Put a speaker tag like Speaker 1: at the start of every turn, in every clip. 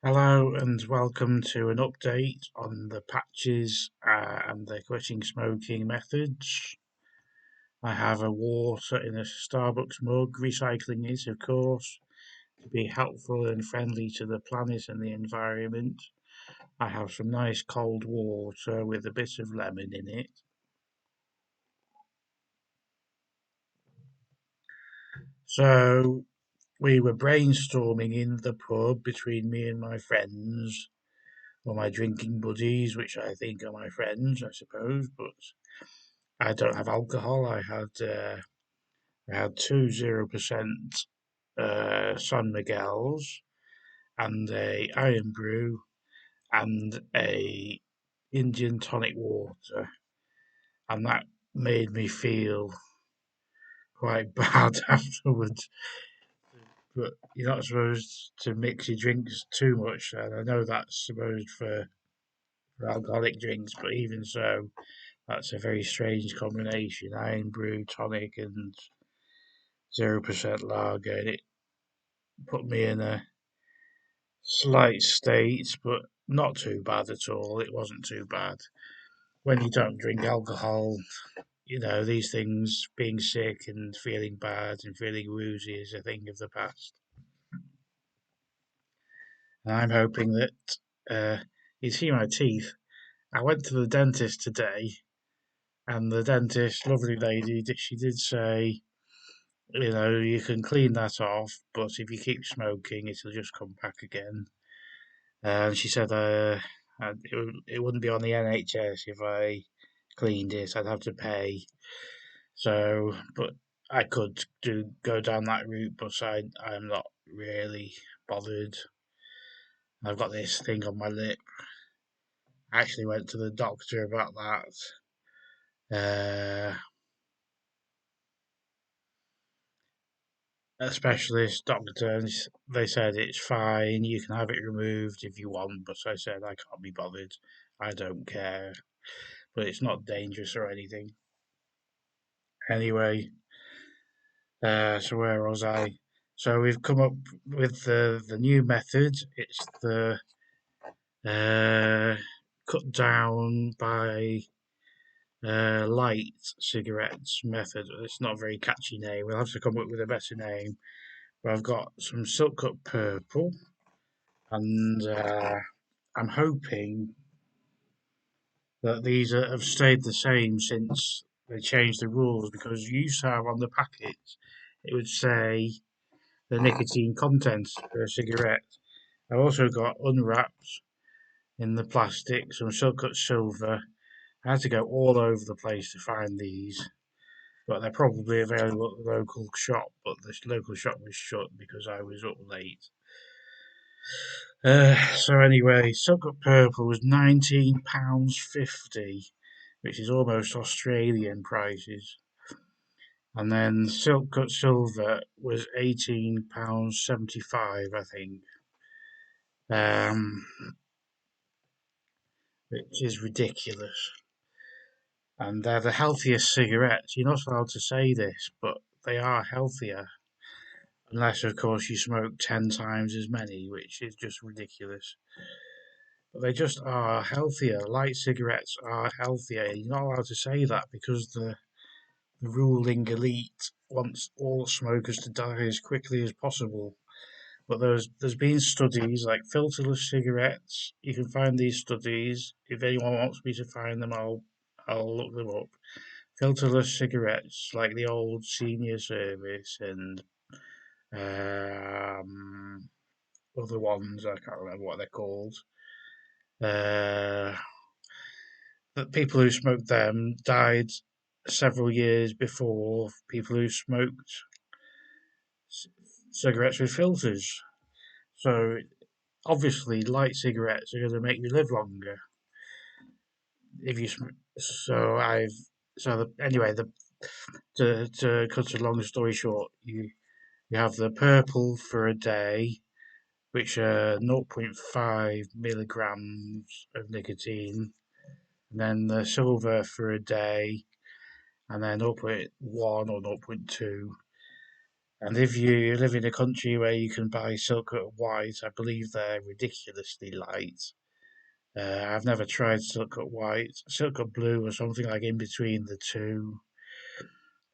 Speaker 1: Hello and welcome to an update on the patches and the quitting smoking methods. I have a water in a Starbucks mug, recycling it, of course, to be helpful and friendly to the planet and the environment. I have some nice cold water with a bit of lemon in it. So we were brainstorming in the pub between me and my friends, or my drinking buddies, which I think are my friends, I suppose, but I don't have alcohol. I had two 0% San Miguel's and a Iron Brew and a Indian tonic water, and that made me feel quite bad afterwards. But you're not supposed to mix your drinks too much, and I know that's supposed for alcoholic drinks, but even so, that's a very strange combination: Iron Brew, tonic, and 0% lager, and it put me in a slight state, but not too bad at all. It wasn't too bad. When you don't drink alcohol, these things, being sick and feeling bad and feeling woozy, is a thing of the past. And I'm hoping that you see my teeth. I went to the dentist today, and the dentist, lovely lady, she did say, you can clean that off, but if you keep smoking, it'll just come back again. And she said it wouldn't be on the NHS if I cleaned it. I'd have to pay. So, but I could go down that route, but I'm not really bothered. I've got this thing on my lip. I actually went to the doctor about that. A specialist doctor, and they said it's fine. You can have it removed if you want, but I said I can't be bothered. I don't care, but it's not dangerous or anything. Anyway, so where was I? So we've come up with the new method. It's the uh, cut down by light cigarettes method. It's not a very catchy name. We'll have to come up with a better name. But I've got some silk cut purple, and I'm hoping that have stayed the same since they changed the rules, because you used to have on the packets it would say the nicotine content per cigarette. I've also got unwrapped in the plastic some silk cut silver. I had to go all over the place to find these, but they're probably available at the local shop. But the local shop was shut because I was up late. So anyway, silk cut purple was £19.50, which is almost Australian prices. And then silk cut silver was £18.75, I think. Um, which is ridiculous. And they're the healthiest cigarettes. You're not allowed to say this, but they are healthier. Unless, of course, you smoke 10 times as many, which is just ridiculous. But they just are healthier. Light cigarettes are healthier. You're not allowed to say that because the ruling elite wants all smokers to die as quickly as possible. But there's been studies like filterless cigarettes. You can find these studies. If anyone wants me to find them, I'll look them up. Filterless cigarettes like the old senior service and um, other ones. I can't remember what they're called. Uh, that people who smoked them died several years before people who smoked cigarettes with filters. So obviously, light cigarettes are going to make you live longer if you. So I've so anyway, to cut a long story short, you have the purple for a day, which are zero point 0.5 milligrams of nicotine, and then the silver for a day, and then zero point 0.1 or zero point 0.2. And if you live in a country where you can buy silk cut white, I believe they're ridiculously light. I've never tried silk cut white, silk cut blue, or something like in between the two.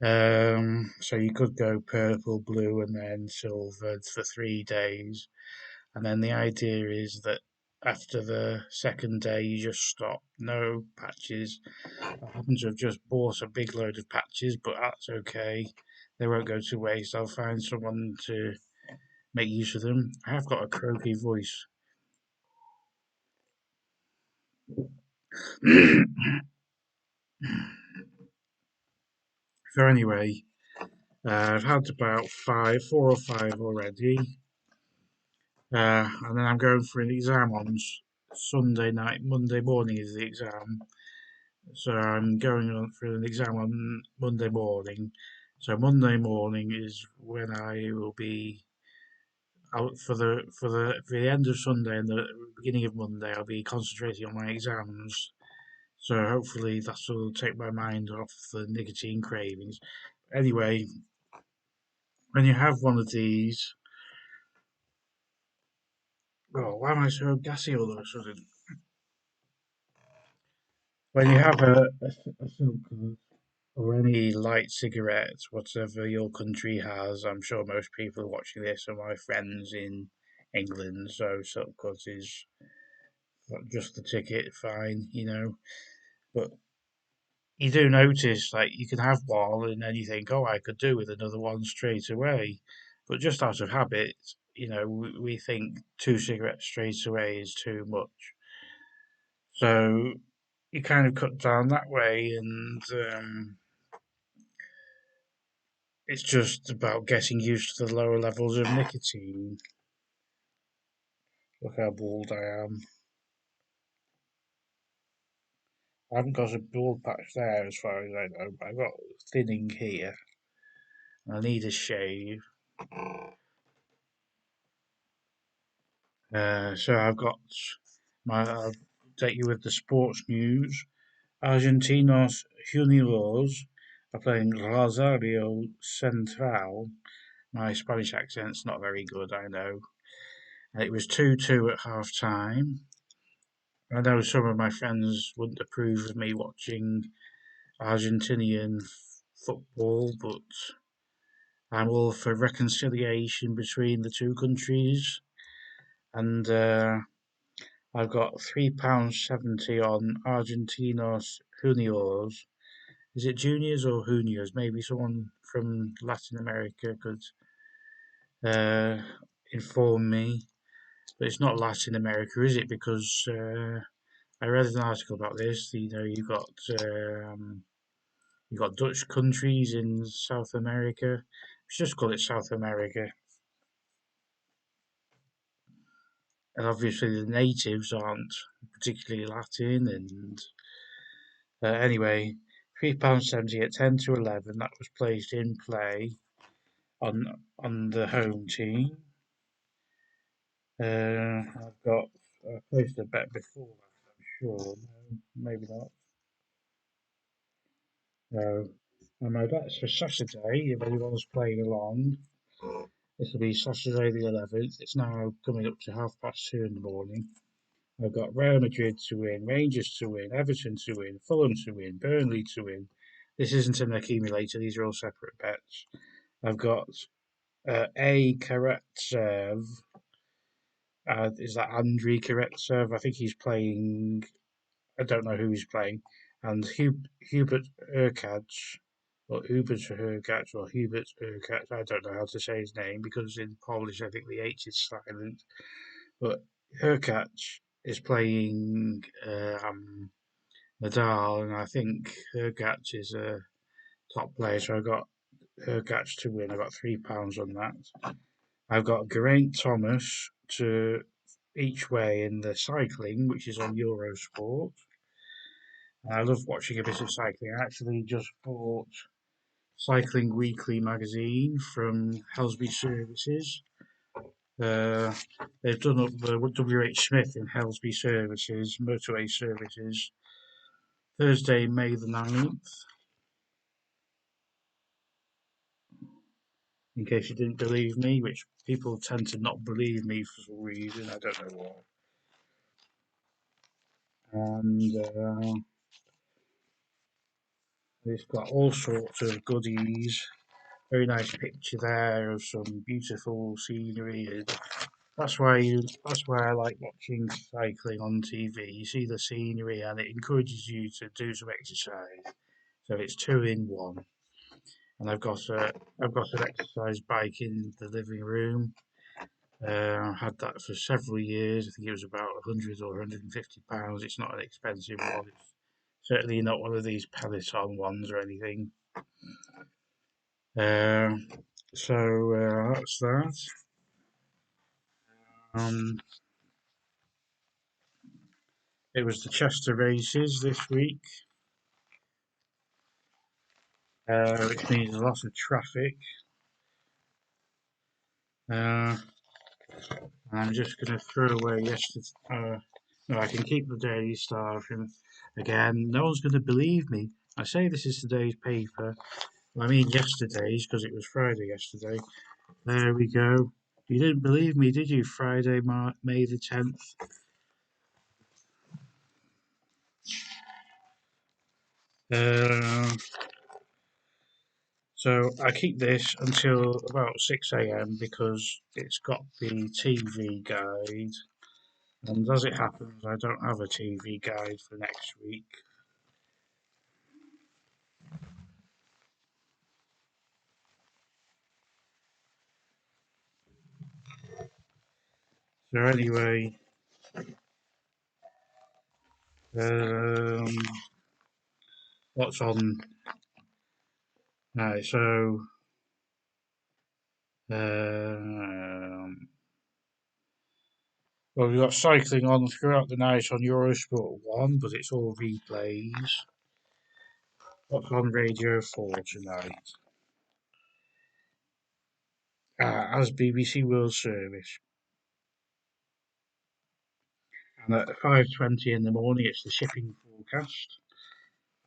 Speaker 1: So you could go purple, blue, and then silver for 3 days. And then the idea is that after the second day, you just stop. No patches. I happen to have just bought a big load of patches, but that's okay. They won't go to waste. I'll find someone to make use of them. I have got a croaky voice. So anyway, I've had about 4 or 5 already, and then I'm going for an exam on Sunday night. Monday morning is the exam, so I'm going on for an exam on Monday morning. So Monday morning is when I will be out for the end of Sunday and the beginning of Monday. I'll be concentrating on my exams. So hopefully that will take my mind off the nicotine cravings. Anyway, when you have one of these, oh, why am I so gassy all of a sudden? When you have a Silky or any light cigarette, whatever your country has, I'm sure most people watching this are my friends in England, so Silkcut is just the ticket, fine. But you do notice, like, you can have one and then you think, oh, I could do with another one straight away. But just out of habit, we think 2 cigarettes straight away is too much. So you kind of cut down that way, and it's just about getting used to the lower levels of nicotine. Look how bald I am. I haven't got a bald patch there as far as I know, but I've got thinning here. And I need a shave. So I'll take you with the sports news. Argentinos Juniors are playing Rosario Central. My Spanish accent's not very good, I know. It was 2-2 at half time. I know some of my friends wouldn't approve of me watching Argentinian football, but I'm all for reconciliation between the two countries. And I've got £3.70 on Argentinos Juniors. Is it juniors or juniors? Maybe someone from Latin America could uh, inform me. But it's not Latin America, is it? Because I read an article about this. You've got Dutch countries in South America. Let's just call it South America. And obviously the natives aren't particularly Latin. And anyway, £3.70 at 10 to 11. That was placed in play on the home team. I placed a bet before that, I'm sure. No, maybe not. No. And my bet's for Saturday, if anyone's playing along. This will be Saturday the 11th. It's now coming up to 2:30 in the morning. I've got Real Madrid to win, Rangers to win, Everton to win, Fulham to win, Burnley to win. This isn't an accumulator, these are all separate bets. I've got A. Karatsev. Is that Andriy Karatsev? I think he's playing. I don't know who he's playing. And Hubert Urkacz, or Hubert Urkacz, or Hubert Urkacz. I don't know how to say his name because in Polish I think the H is silent. But Urkacz is playing Nadal, and I think Urkacz is a top player. So I got Urkacz to win. I got £3 on that. I've got Geraint Thomas to each way in the cycling, which is on Eurosport. I love watching a bit of cycling. I actually just bought Cycling Weekly magazine from Helsby Services. Uh, they've done up the WH Smith in Helsby Services, Motorway Services, Thursday, May the 9th. in case you didn't believe me, which people tend to not believe me for some reason, I don't know why. And it's got all sorts of goodies. Very nice picture there of some beautiful scenery, and that's why I like watching cycling on TV. You see the scenery, and it encourages you to do some exercise. So it's two in one. And I've got an exercise bike in the living room. I had that for several years. I think it was about 100 or £150. It's not an expensive one. It's certainly not one of these Peloton ones or anything. Uh, that's that. Um, it was the Chester races this week, which means a lot of traffic. Uh, I'm just going to throw away yesterday. No, I can keep the Daily Star from again. No one's going to believe me. I say this is today's paper. Well, I mean yesterday's because it was Friday yesterday. There we go. You didn't believe me, did you? Friday, May the 10th. Uh, so I keep this until about 6 a.m. because it's got the TV guide. And as it happens, I don't have a TV guide for next week. So anyway, um, what's on? Right, so um, well, we've got cycling on throughout the night on Eurosport 1, but it's all replays. What's on Radio 4 tonight? As BBC World Service. And at 5:20 in the morning, it's the shipping forecast.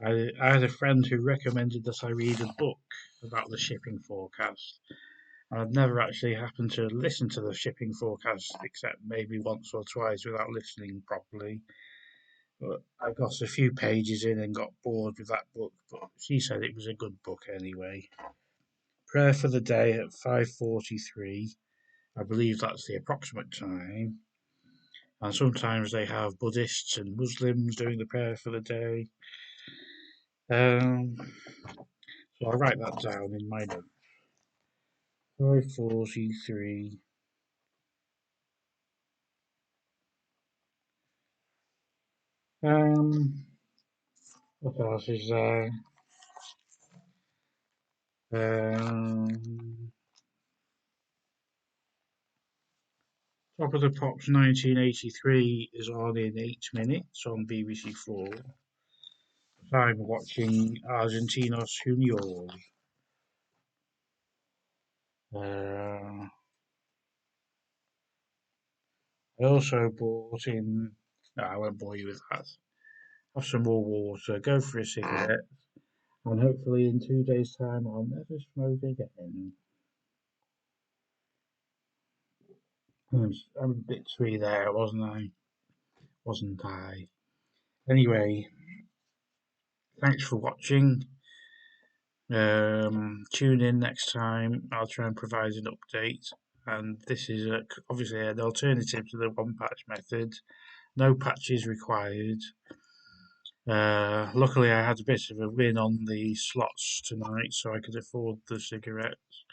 Speaker 1: I had a friend who recommended that I read a book about the shipping forecast. I've never actually happened to listen to the shipping forecast except maybe once or twice without listening properly. But I got a few pages in and got bored with that book, but she said it was a good book anyway. Prayer for the day at 5:43. I believe that's the approximate time. And sometimes they have Buddhists and Muslims doing the prayer for the day. Um, so I'll write that down in my notes. 5:43. Um, what else is there? Um, Top of the Pops 1983 is on in 8 minutes on BBC Four. I'm watching Argentinos Juniors. Uh, I also bought in. No, I won't bore you with that. Have some more water, go for a cigarette, and hopefully in 2 days' time I'll never smoke again. I'm a bit sweet there, wasn't I? Wasn't I? Anyway, thanks for watching. Tune in next time. I'll try and provide an update. And this is obviously an alternative to the one patch method. No patches required. Luckily, I had a bit of a win on the slots tonight, so I could afford the cigarettes.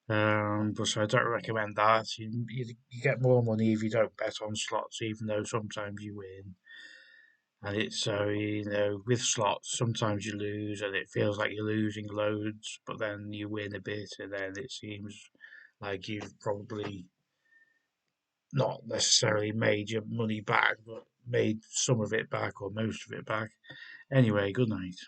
Speaker 1: But I don't recommend that. You get more money if you don't bet on slots, even though sometimes you win. And it's so, with slots, sometimes you lose and it feels like you're losing loads, but then you win a bit and then it seems like you've probably not necessarily made your money back, but made some of it back or most of it back. Anyway, good night.